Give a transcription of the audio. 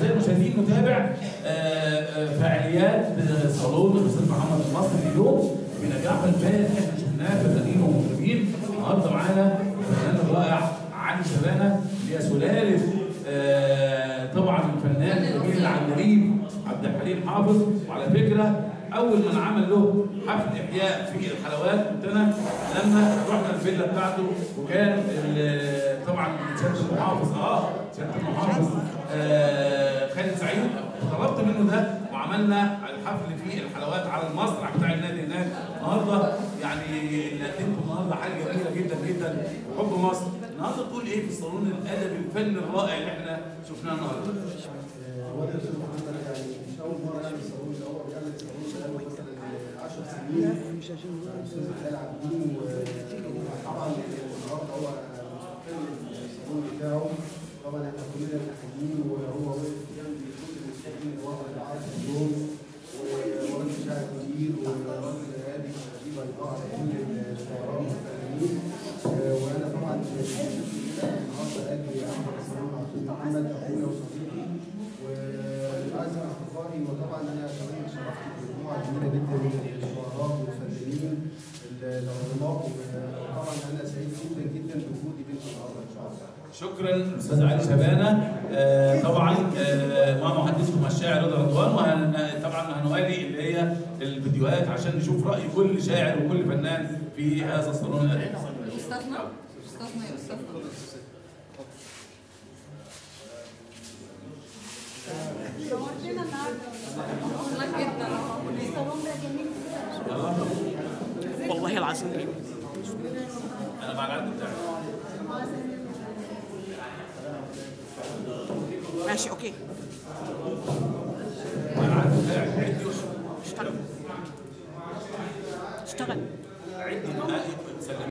اعزائي المشاهدين نتابع فعاليات صالون الاستاذ محمد الناصر اليوم بنجاح الفائق احنا شفناه فنانين ومطربين. النهارده معانا الفنان الرائع علي شبانه اللي هي سلاله طبعا الفنان الجميل العندليب عبد الحليم حافظ. وعلى فكره اول من عمل له حفل احياء في الحلوات كنت انا لما رحنا الفيلا بتاعته، وكان طبعا سياده المحافظ خالد سعيد، طلبت منه ده وعملنا الحفل في الحلوات على المسرح بتاع النادي هناك. النهارده يعني اللي قدمته النهارده حاجه جميله جدا جدا وحب مصر. النهارده تقول ايه في الصالون الادبي الفني الرائع اللي احنا شفناه النهارده؟ هو ده الاستاذ محمد يعني مش اول مره يعمل صالون، ده هو بيعمل صالون بقاله مثلا 10 سنين. مش عشان الاستاذ خالد عابدين، وطبعا النهارده هو مستقل الصالون بتاعه. طبعا احنا كلنا محتاجين، وهو واقف جنب كل المسؤولين الوضع العام اليوم، وراجل شاعر كبير وراجل هادي تقريبا على كل الشعراء والفنانين. وانا طبعا النهارده اجي احضر الصالون مع الاستاذ محمد اخويا وصديقي واعزم اصدقائي. وطبعا انا كمان اتشرفت بمجموعه جميله جدا من الشعراء والفنانين العظماء، وطبعا انا سعيد جدا جدا بوجودي بينكم النهارده ان شاء الله. شكرا استاذ علي شبانه. طبعا مع محدثكم الشاعر رضا رضوان، وطبعا هنوالي اللي هي الفيديوهات عشان نشوف راي كل شاعر وكل فنان في هذا الصالون الادبي. استاذنا يا استاذنا شرفتنا النهارده جدا. الصالون ده جميل جدا والله العظيم. انا مع العقد بتاعي. ماشي اوكي. مع العقد بتاعي. اشتغل. عدي